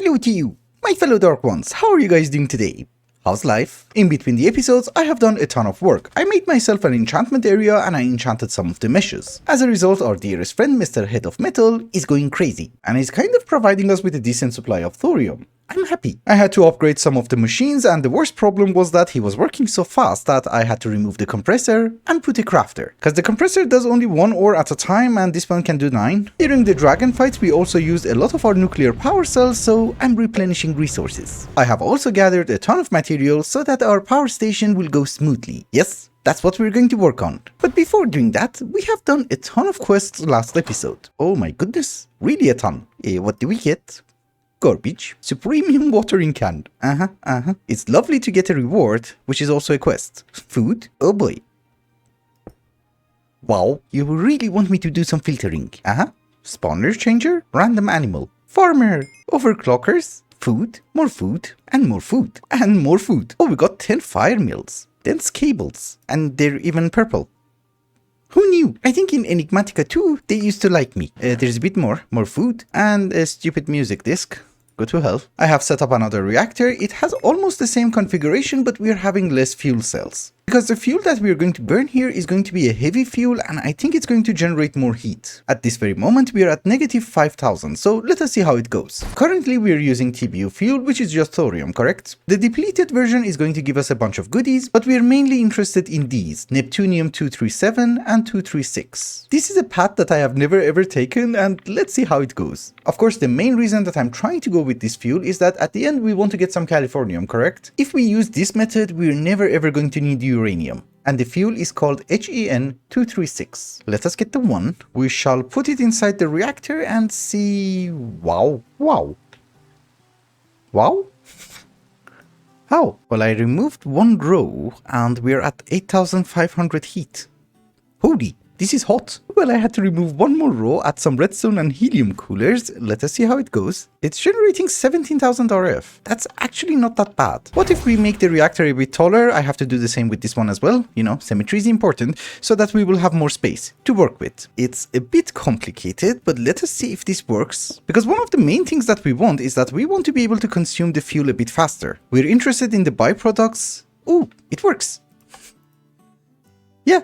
Hello to you, my fellow Dark Ones. How are you guys doing today? How's life? In between the episodes, I have done a ton of work. I made myself an enchantment area and I enchanted some of the meshes. As a result, our dearest friend Mr. Head of Metal is going crazy and is kind of providing us with a decent supply of thorium. I'm happy. I had to upgrade some of the machines and the worst problem was that he was working so fast that I had to remove the compressor and put a crafter. Cause the compressor does only 1 ore at a time and this one can do 9. During the dragon fights we also used a lot of our nuclear power cells, so I'm replenishing resources. I have also gathered a ton of materials so that our power station will go smoothly. Yes, that's what we're going to work on. But before doing that, we have done a ton of quests last episode. Oh my goodness, really a ton. What do we get? Garbage. Supremium watering can. It's lovely to get a reward, which is also a quest. Food? Oh boy. Wow, you really want me to do some filtering. Spawner changer? Random animal. Farmer. Overclockers? Food? More food. And more food. And more food. Oh, we got 10 fire mills. Dense cables. And they're even purple. Who knew? I think in Enigmatica 2, they used to like me. There's a bit more food, and a stupid music disc. Go to hell. I have set up another reactor. It has almost the same configuration, but we're having less fuel cells. Because the fuel that we're going to burn here is going to be a heavy fuel and I think it's going to generate more heat. At this very moment we are at negative 5000, so let us see how it goes. Currently we are using TBU fuel, which is just thorium, correct? The depleted version is going to give us a bunch of goodies, but we are mainly interested in these, Neptunium 237 and 236. This is a path that I have never ever taken and let's see how it goes. Of course the main reason that I'm trying to go with this fuel is that at the end we want to get some Californium, correct? If we use this method, we're never ever going to need uranium. And the fuel is called HEN236. Let us get the one. We shall put it inside the reactor and see... Wow. How? Well, I removed one row and we're at 8500 heat. Holy, this is hot. Well, I had to remove one more row, add some redstone and helium coolers. Let us see how it goes. It's generating 17,000 RF. That's actually not that bad. What if we make the reactor a bit taller? I have to do the same with this one as well. You know, symmetry is important so that we will have more space to work with. It's a bit complicated, but let us see if this works. Because one of the main things that we want is that we want to be able to consume the fuel a bit faster. We're interested in the byproducts. Oh, it works. Yeah.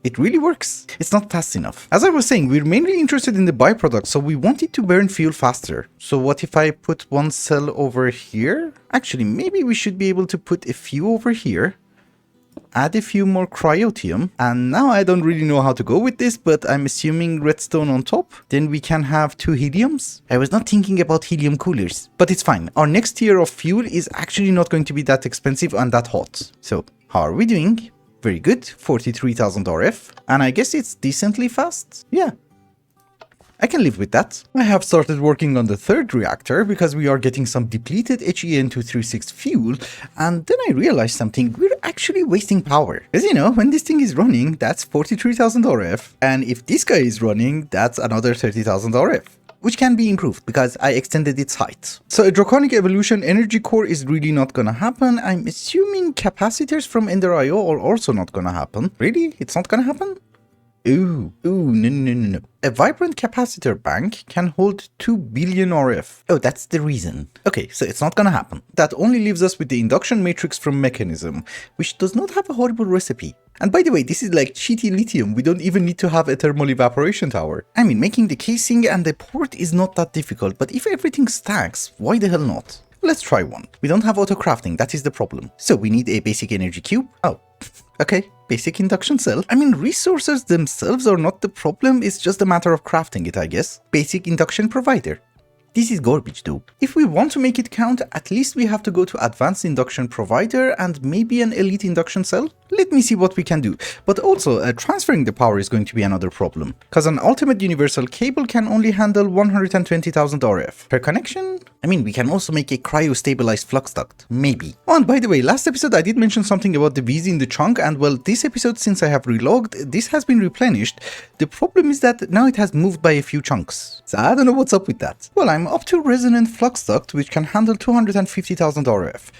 It really works. It's not fast enough. As I was saying, we're mainly interested in the byproduct, so we want it to burn fuel faster. So what if I put one cell over here? Actually, maybe we should be able to put a few over here. Add a few more cryotium. And now I don't really know how to go with this, but I'm assuming redstone on top. Then we can have 2 heliums. I was not thinking about helium coolers, but it's fine. Our next tier of fuel is actually not going to be that expensive and that hot. So how are we doing? Very good, 43,000 RF, and I guess it's decently fast. Yeah, I can live with that. I have started working on the third reactor because we are getting some depleted HEN236 fuel, and then I realized something. We're actually wasting power. As you know, when this thing is running, that's 43,000 RF, and if this guy is running, that's another 30,000 RF. Which can be improved because I extended its height. So a Draconic Evolution energy core is really not gonna happen. I'm assuming capacitors from Ender.io are also not gonna happen. Really? It's not gonna happen? Ooh, no. A vibrant capacitor bank can hold 2 billion RF. Oh, that's the reason. Okay, so it's not gonna happen. That only leaves us with the induction matrix from Mechanism, which does not have a horrible recipe. And by the way, this is like cheaty lithium. We don't even need to have a thermal evaporation tower. I mean, making the casing and the port is not that difficult, but if everything stacks, why the hell not? Let's try one. We don't have auto crafting, that is the problem. So we need a basic energy cube. Oh, okay. Basic induction cell. I mean, resources themselves are not the problem, it's just a matter of crafting it, I guess. Basic induction provider. This is garbage though. If we want to make it count, at least we have to go to advanced induction provider and maybe an elite induction cell. Let me see what we can do. But also, transferring the power is going to be another problem. Because an ultimate universal cable can only handle 120,000 RF. Per connection? I mean, we can also make a cryo-stabilized flux duct. Maybe. Oh, and by the way, last episode I did mention something about the VZ in the chunk, and well, this episode, since I have relogged, this has been replenished. The problem is that now it has moved by a few chunks. So I don't know what's up with that. Well, I'm up to resonant flux duct, which can handle 250,000 RF.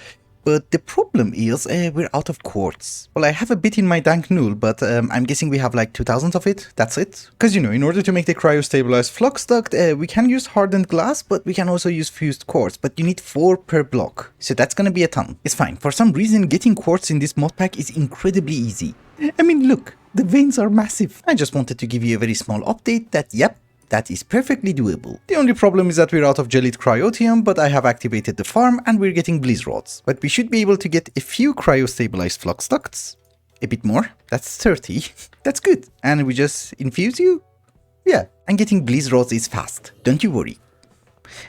But the problem is we're out of quartz. Well, I have a bit in my dank null, but I'm guessing we have like 2000 of it. That's it. Because, you know, in order to make the cryo-stabilized flux duct, we can use hardened glass, but we can also use fused quartz. But you need 4 per block. So that's gonna be a ton. It's fine. For some reason, getting quartz in this mod pack is incredibly easy. I mean, look, the veins are massive. I just wanted to give you a very small update that, yep, that is perfectly doable. The only problem is that we're out of gelid cryotium, but I have activated the farm and we're getting bliss rods. But we should be able to get a few cryo-stabilized flux ducts. A bit more. That's 30. That's good. And we just infuse you? Yeah, and getting bliss rods is fast. Don't you worry.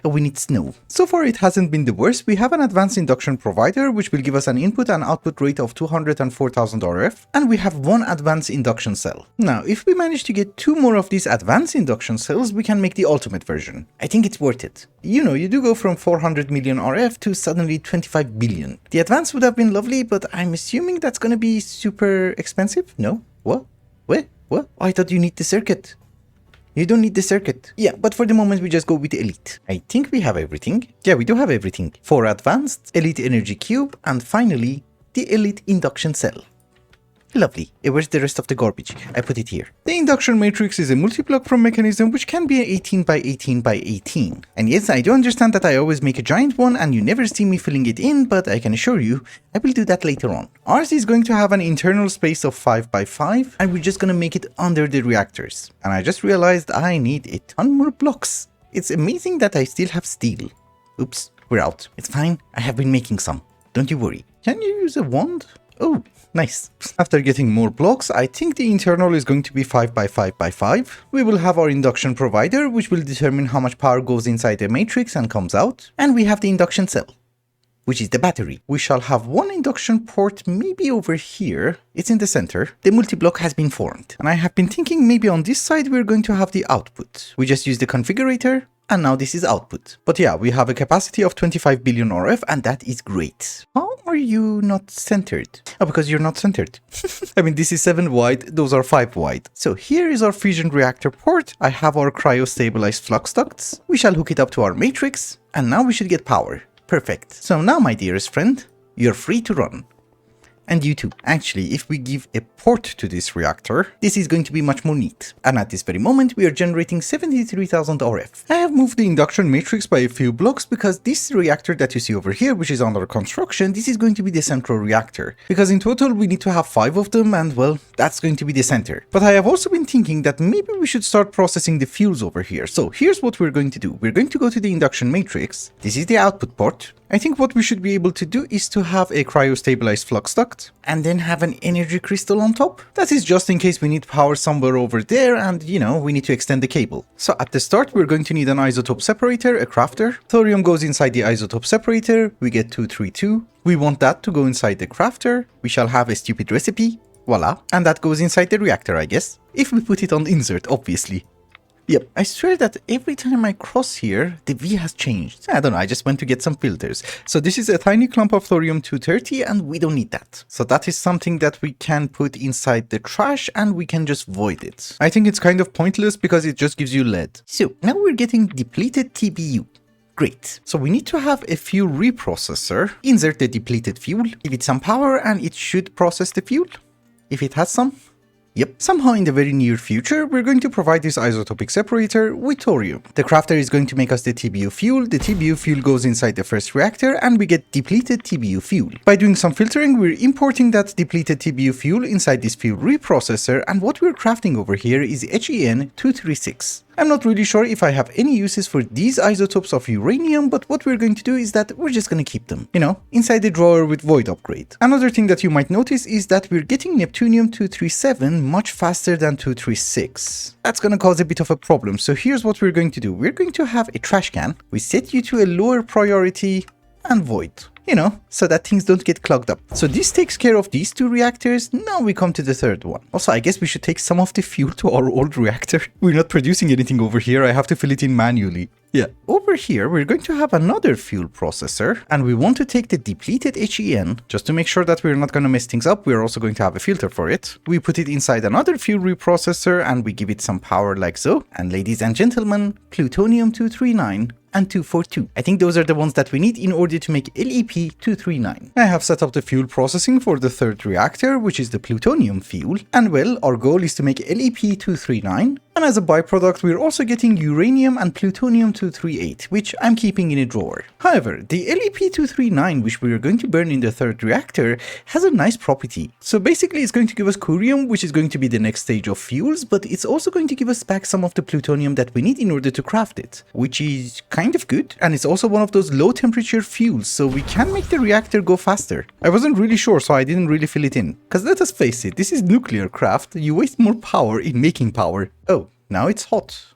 We need snow. So far it hasn't been the worst. We have an advanced induction provider which will give us an input and output rate of 204,000 RF, and we have 1 advanced induction cell. Now if we manage to get 2 more of these advanced induction cells, we can make the ultimate version. I think it's worth it. You know, you do go from 400 million RF to suddenly 25 billion. The advanced would have been lovely, but I'm assuming that's gonna be super expensive? No? What? What? Oh, I thought you need the circuit. You don't need the circuit. Yeah, but for the moment we just go with elite. I think we have everything. Yeah, we do have everything. 4 advanced, elite energy cube, and finally, the elite induction cell. Lovely. Where's the rest of the garbage? I put it here. The induction matrix is a multi-block from mechanism which can be 18 by 18 by 18. And yes, I do understand that I always make a giant one and you never see me filling it in, but I can assure you, I will do that later on. Ours is going to have an internal space of 5 by 5 and we're just gonna make it under the reactors. And I just realized I need a ton more blocks. It's amazing that I still have steel. Oops, we're out. It's fine, I have been making some. Don't you worry. Can you use a wand? Oh, nice. After getting more blocks, I think the internal is going to be 5 by 5 by 5. We will have our induction provider, which will determine how much power goes inside the matrix and comes out. And we have the induction cell, which is the battery. We shall have 1 induction port maybe over here. It's in the center. The multi-block has been formed. And I have been thinking maybe on this side we're going to have the output. We just use the configurator. And now this is output. But yeah, we have a capacity of 25 billion RF and that is great. How are you not centered? Oh, because you're not centered. I mean, this is 7 wide, those are 5 wide. So here is our fusion reactor port. I have our cryo-stabilized flux ducts. We shall hook it up to our matrix. And now we should get power. Perfect. So now, my dearest friend, you're free to run. And you too. Actually, if we give a port to this reactor, this is going to be much more neat. And at this very moment, we are generating 73,000 RF. I have moved the induction matrix by a few blocks because this reactor that you see over here, which is under construction, this is going to be the central reactor. Because in total, we need to have 5 of them and well, that's going to be the center. But I have also been thinking that maybe we should start processing the fuels over here. So here's what we're going to do. We're going to go to the induction matrix. This is the output port. I think what we should be able to do is to have a cryo-stabilized flux duct and then have an energy crystal on top. That is just in case we need power somewhere over there and, you know, we need to extend the cable. So at the start, we're going to need an isotope separator, a crafter. Thorium goes inside the isotope separator. We get 232. We want that to go inside the crafter. We shall have a stupid recipe. Voila. And that goes inside the reactor, I guess. If we put it on insert, obviously. Yep, I swear that every time I cross here, the V has changed. I don't know, I just went to get some filters. So this is a tiny clump of thorium-230 and we don't need that. So that is something that we can put inside the trash and we can just void it. I think it's kind of pointless because it just gives you lead. So now we're getting depleted TBU. Great. So we need to have a fuel reprocessor, insert the depleted fuel, give it some power and it should process the fuel. If it has some. Yep, somehow in the very near future, we're going to provide this isotopic separator with thorium. The crafter is going to make us the TBU fuel. The TBU fuel goes inside the first reactor and we get depleted TBU fuel. By doing some filtering, we're importing that depleted TBU fuel inside this fuel reprocessor, and what we're crafting over here is HEN236. I'm not really sure if I have any uses for these isotopes of uranium, but what we're going to do is that we're just going to keep them, you know, inside the drawer with void upgrade. Another thing that you might notice is that we're getting Neptunium-237 much faster than 236. That's going to cause a bit of a problem, so here's what we're going to do. We're going to have a trash can. We set you to a lower priority and void. You know, so that things don't get clogged up. So this takes care of these 2 reactors. Now we come to the third one. Also, I guess we should take some of the fuel to our old reactor. We're not producing anything over here. I have to fill it in manually. Yeah. Over here, we're going to have another fuel processor, and we want to take the depleted HEN, just to make sure that we're not going to mess things up. We're also going to have a filter for it. We put it inside another fuel reprocessor, and we give it some power like so. And ladies and gentlemen, plutonium-239 and 242. I think those are the ones that we need in order to make LEP239. I have set up the fuel processing for the third reactor, which is the plutonium fuel. And well, our goal is to make LEP239. And as a byproduct, we're also getting uranium and plutonium-238, which I'm keeping in a drawer. However, the LEP239, which we are going to burn in the third reactor, has a nice property. So basically, it's going to give us curium, which is going to be the next stage of fuels, but it's also going to give us back some of the plutonium that we need in order to craft it, which is kind of good. And it's also one of those low temperature fuels, so we can make the reactor go faster. I wasn't really sure, so I didn't really fill it in. Because let us face it, this is nuclear craft. You waste more power in making power. Oh. Now it's hot.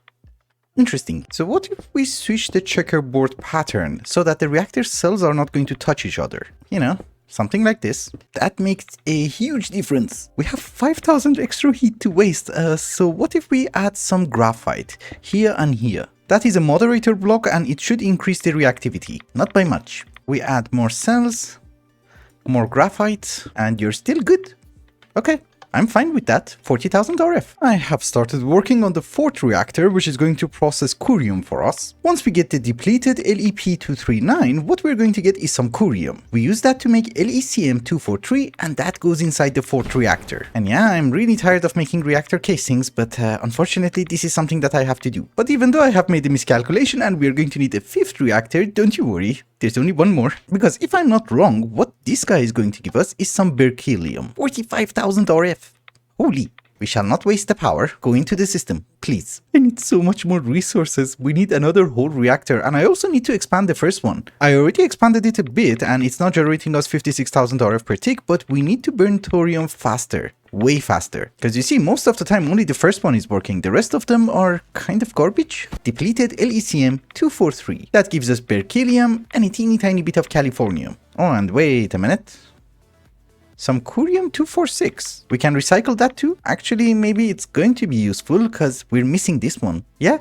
Interesting. So what if we switch the checkerboard pattern so that the reactor cells are not going to touch each other? You know, something like this. That makes a huge difference. We have 5,000 extra heat to waste, so what if we add some graphite here and here? That is a moderator block and it should increase the reactivity, not by much. We add more cells, more graphite, and you're still good. Okay. I'm fine with that, 40,000 RF. I have started working on the fourth reactor, which is going to process curium for us. Once we get the depleted LEP239, what we're going to get is some curium. We use that to make LECM243, and that goes inside the fourth reactor. And yeah, I'm really tired of making reactor casings, but unfortunately, this is something that I have to do. But even though I have made a miscalculation and we're going to need a fifth reactor, don't you worry. There's only one more. Because if I'm not wrong, what this guy is going to give us is some berkelium. 45,000 RF. Holy. We shall not waste the power. Go into the system, please. I need so much more resources. We need another whole reactor, and I also need to expand the first one. I already expanded it a bit, and it's now generating us 56,000 RF per tick, but we need to burn thorium faster. Way faster. Because you see, most of the time only the first one is working. The rest of them are kind of garbage. Depleted LECM243. That gives us berkelium and a teeny tiny bit of Californium. Oh, and wait a minute. Some curium-246. We can recycle that too? Actually, maybe it's going to be useful because we're missing this one. Yeah,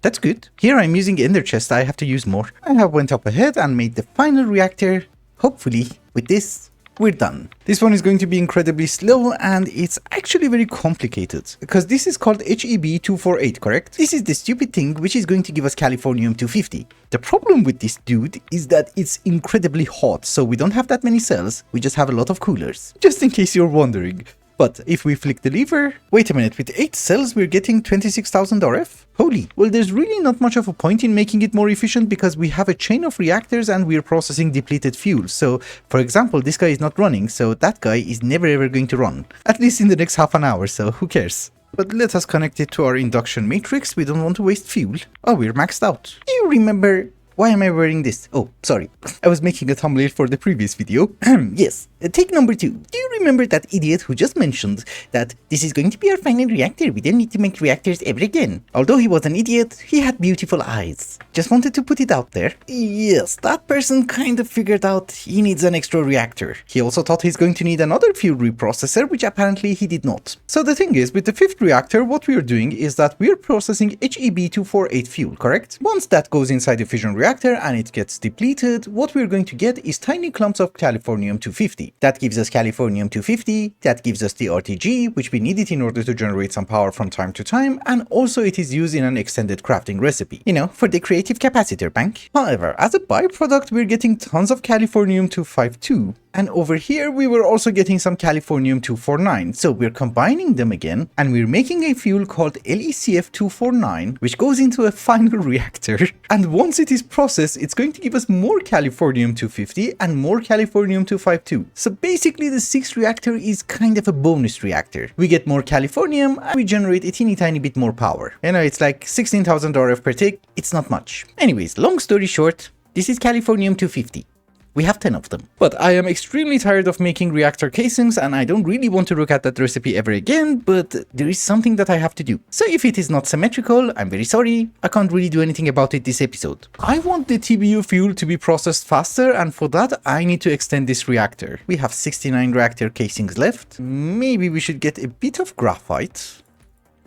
that's good. Here I'm using ender chest. I have to use more. I have went up ahead and made the final reactor. Hopefully, with this, we're done. This one is going to be incredibly slow and it's actually very complicated because this is called HEB248, correct? This is the stupid thing which is going to give us Californium-250. The problem with this dude is that it's incredibly hot, so we don't have that many cells, we just have a lot of coolers. Just in case you're wondering. But if we flick the lever, wait a minute, with 8 cells we're getting 26,000 RF? Holy, well there's really not much of a point in making it more efficient because we have a chain of reactors and we're processing depleted fuel. So, for example, this guy is not running, so that guy is never ever going to run. At least in the next half an hour, so who cares? But let us connect it to our induction matrix, we don't want to waste fuel. Oh, we're maxed out. Do you remember... Why am I wearing this? Oh, sorry. I was making a thumbnail for the previous video. Yes, take number 2. Do you remember that idiot who just mentioned that this is going to be our final reactor? We don't need to make reactors ever again. Although he was an idiot, he had beautiful eyes. Just wanted to put it out there. Yes, that person kind of figured out he needs an extra reactor. He also thought he's going to need another fuel reprocessor, which apparently he did not. So the thing is, with the fifth reactor, what we are doing is that we're processing HEB248 fuel, correct? Once that goes inside the fission reactor and it gets depleted, what we're going to get is tiny clumps of Californium-250. That gives us Californium-250, that gives us the RTG, which we need it in order to generate some power from time to time, and also it is used in an extended crafting recipe, you know, for the creative capacitor bank. However, as a byproduct, we're getting tons of Californium-252, and over here we were also getting some Californium-249, so we're combining them again, and we're making a fuel called LECF249, which goes into a final reactor, and once it is processed, it's going to give us more Californium-250 and more Californium-252. So basically the sixth reactor is kind of a bonus reactor. We get more Californium and we generate a teeny tiny bit more power. You know, it's like 16,000 RF per tick, it's not much. Anyways, long story short, this is Californium-250. We have 10 of them. But I am extremely tired of making reactor casings and I don't really want to look at that recipe ever again, but there is something that I have to do. So if it is not symmetrical, I'm very sorry, I can't really do anything about it this episode. I want the TBU fuel to be processed faster, and for that I need to extend this reactor. We have 69 reactor casings left. Maybe we should get a bit of graphite.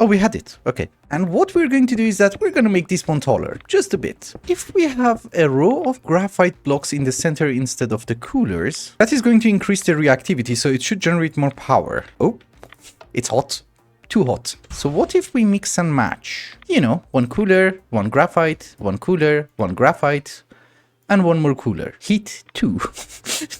Oh, we had it. Okay. And what we're going to do is that we're going to make this one taller, just a bit. If we have a row of graphite blocks in the center instead of the coolers, that is going to increase the reactivity, so it should generate more power. Oh, it's hot. too hot. So what if we mix and match? You know, one cooler, one graphite, one cooler, one graphite, and one more cooler. Heat 2.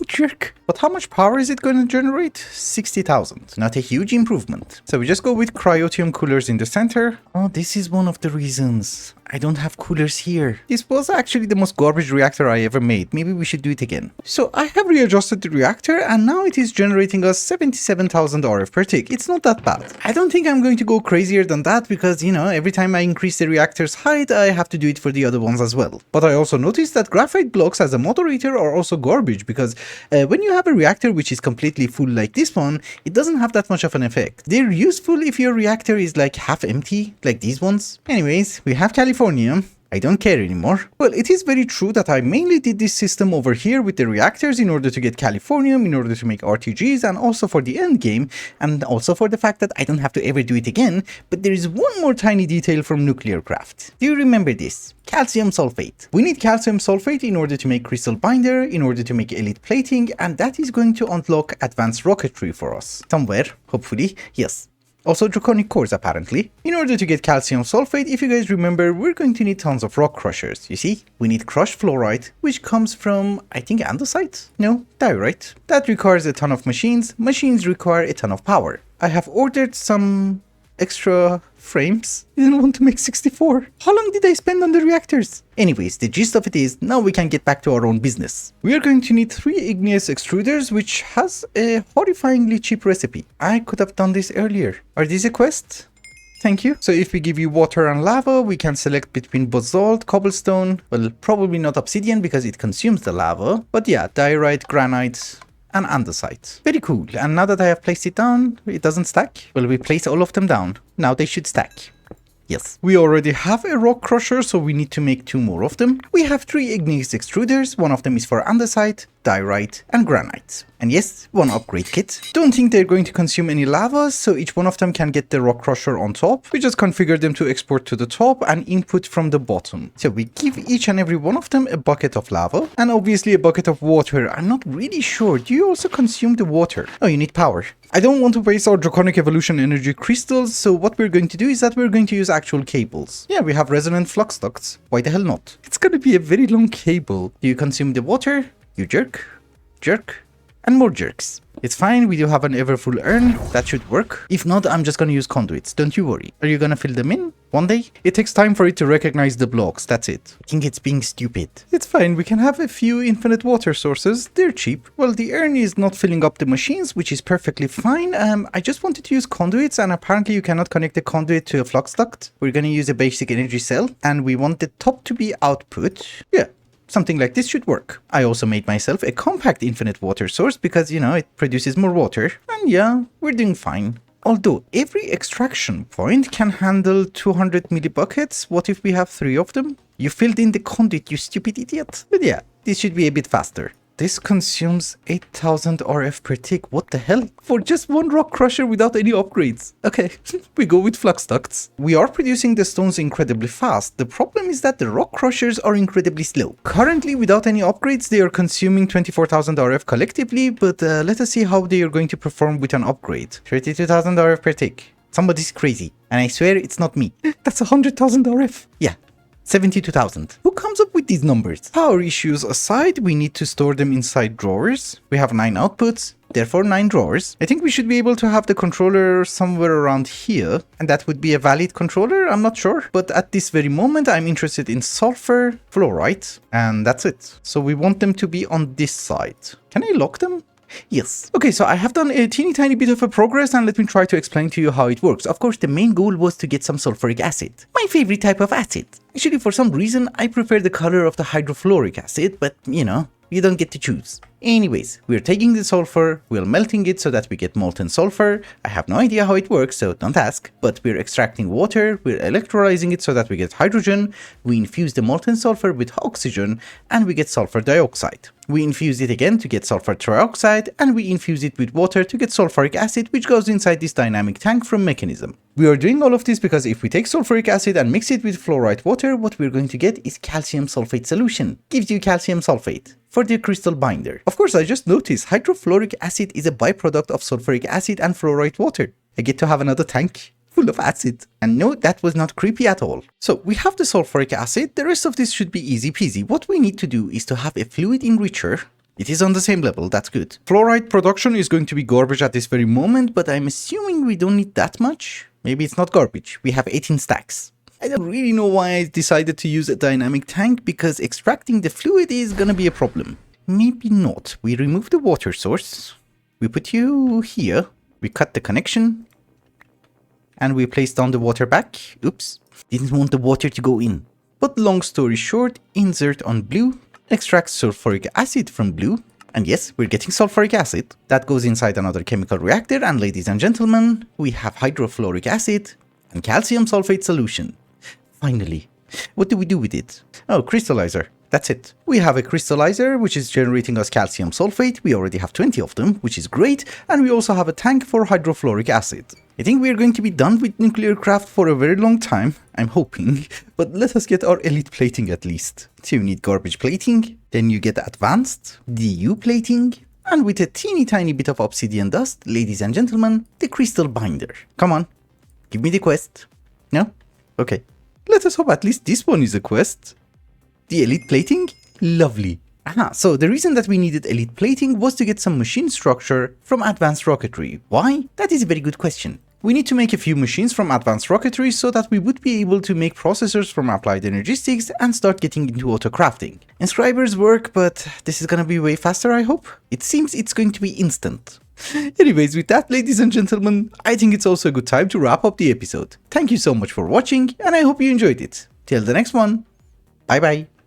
Jerk. But how much power is it going to generate? 60,000. Not a huge improvement. So we just go with cryotium coolers in the center. Oh, this is one of the reasons I don't have coolers here. This was actually the most garbage reactor I ever made. Maybe we should do it again. So I have readjusted the reactor and now it is generating us 77,000 RF per tick. It's not that bad. I don't think I'm going to go crazier than that because, you know, every time I increase the reactor's height, I have to do it for the other ones as well. But I also noticed that graphite blocks as a moderator are also garbage because when you have a reactor which is completely full like this one, it doesn't have that much of an effect. They're useful if your reactor is like half empty, like these ones. Anyways, we have Californium. I don't care anymore. Well, it is very true that I mainly did this system over here with the reactors in order to get Californium, in order to make RTGs, and also for the end game, and also for the fact that I don't have to ever do it again. But there is one more tiny detail from nuclear craft. Do you remember this? Calcium sulfate. We need calcium sulfate in order to make crystal binder, in order to make elite plating, and that is going to unlock advanced rocketry for us. Somewhere, hopefully, yes. Also draconic cores apparently. In order to get calcium sulfate, if you guys remember, we're going to need tons of rock crushers. You see, we need crushed fluorite, which comes from, I think, andesite? No, diorite. That requires a ton of machines. Machines require a ton of power. I have ordered some extra frames. I didn't want to make 64. How long did I spend on the reactors? Anyways, the gist of it is, now we can get back to our own business. We are going to need 3 igneous extruders, which has a horrifyingly cheap recipe. I could have done this earlier. Are these a quest? Thank you. So if we give you water and lava, we can select between basalt, cobblestone, well, probably not obsidian because it consumes the lava, but yeah, diorite, granite, and andesite. Very cool. And now that I have placed it down, it doesn't stack. Well, we place all of them down. Now they should stack. Yes. We already have a rock crusher, so we need to make 2 more of them. We have 3 igneous extruders. One of them is for andesite, diorite, and granite. And yes, 1 upgrade kit. Don't think they're going to consume any lava, so each one of them can get the rock crusher on top. We just configure them to export to the top and input from the bottom. So we give each and every one of them a bucket of lava and obviously a bucket of water. I'm not really sure. Do you also consume the water? Oh, you need power. I don't want to waste our draconic evolution energy crystals, so what we're going to do is that we're going to use actual cables. Yeah, we have resonant flux ducts. Why the hell not? It's going to be a very long cable. Do you consume the water? You jerk, jerk, and more jerks. It's fine, we do have an ever full urn, that should work. If not, I'm just gonna use conduits, don't you worry. Are you gonna fill them in? One day? It takes time for it to recognize the blocks, that's it. I think it's being stupid. It's fine, we can have a few infinite water sources, they're cheap. Well, the urn is not filling up the machines, which is perfectly fine. I just wanted to use conduits, and apparently you cannot connect the conduit to a flux duct. We're gonna use a basic energy cell, and we want the top to be output. Yeah. Something like this should work. I also made myself a compact infinite water source because, you know, it produces more water. And yeah, we're doing fine. Although every extraction point can handle 200 millibuckets, what if we have 3 of them? You filled in the conduit, you stupid idiot. But yeah, this should be a bit faster. This consumes 8,000 RF per tick. What the hell? For just 1 rock crusher without any upgrades. Okay, we go with flux ducts. We are producing the stones incredibly fast. The problem is that the rock crushers are incredibly slow. Currently, without any upgrades, they are consuming 24,000 RF collectively, but let us see how they are going to perform with an upgrade. 32,000 RF per tick. Somebody's crazy. And I swear it's not me. That's 100,000 RF. Yeah. 72,000. Who comes up with these numbers? Power issues aside, we need to store them inside drawers. We have 9 outputs, therefore 9 drawers. I think we should be able to have the controller somewhere around here, and that would be a valid controller, I'm not sure. But at this very moment, I'm interested in sulfur, fluorite, and that's it. So we want them to be on this side. Can I lock them? Yes. Okay, so I have done a teeny tiny bit of a progress, and let me try to explain to you how it works. Of course, the main goal was to get some sulfuric acid. My favorite type of acid. Actually, for some reason, I prefer the color of the hydrofluoric acid, but you know, you don't get to choose. Anyways, we're taking the sulfur, we're melting it so that we get molten sulfur. I have no idea how it works, so don't ask. But we're extracting water, we're electrolyzing it so that we get hydrogen. We infuse the molten sulfur with oxygen, and we get sulfur dioxide. We infuse it again to get sulfur trioxide, and we infuse it with water to get sulfuric acid, which goes inside this dynamic tank from Mechanism. We are doing all of this because if we take sulfuric acid and mix it with fluorite water, what we're going to get is calcium sulfate solution. Gives you calcium sulfate for the crystal binder. Of course, I just noticed hydrofluoric acid is a byproduct of sulfuric acid and fluorite water. I get to have another tank. full of acid. And no, that was not creepy at all. So we have the sulfuric acid. The rest of this should be easy peasy. What we need to do is to have a fluid enricher. It is on the same level, that's good. Fluoride production is going to be garbage at this very moment, but I'm assuming we don't need that much. Maybe it's not garbage. We have 18 stacks. I don't really know why I decided to use a dynamic tank, because extracting the fluid is gonna be a problem. Maybe not. We remove the water source. We put you here. We cut the connection. And we place down the water back. Oops. Didn't want the water to go in. But long story short, insert on blue. Extract sulfuric acid from blue. And yes, we're getting sulfuric acid. That goes inside another chemical reactor. And ladies and gentlemen, we have hydrofluoric acid and calcium sulfate solution. Finally. What do we do with it? Oh, crystallizer. That's it. We have a crystallizer which is generating us calcium sulfate. We already have 20 of them, which is great. And we also have a tank for hydrofluoric acid. I think we are going to be done with nuclear craft for a very long time. I'm hoping. But let us get our elite plating at least. So you need garbage plating. Then you get advanced DU plating. And with a teeny tiny bit of obsidian dust, ladies and gentlemen, the crystal binder. Come on. Give me the quest. No? Okay. Let us hope at least this one is a quest. The elite plating? Lovely. Aha, so the reason that we needed elite plating was to get some machine structure from advanced rocketry. Why? That is a very good question. We need to make a few machines from advanced rocketry so that we would be able to make processors from applied energistics and start getting into auto-crafting. Inscribers work, but this is gonna be way faster, I hope. It seems it's going to be instant. Anyways, with that, ladies and gentlemen, I think it's also a good time to wrap up the episode. Thank you so much for watching, and I hope you enjoyed it. Till the next one, bye bye.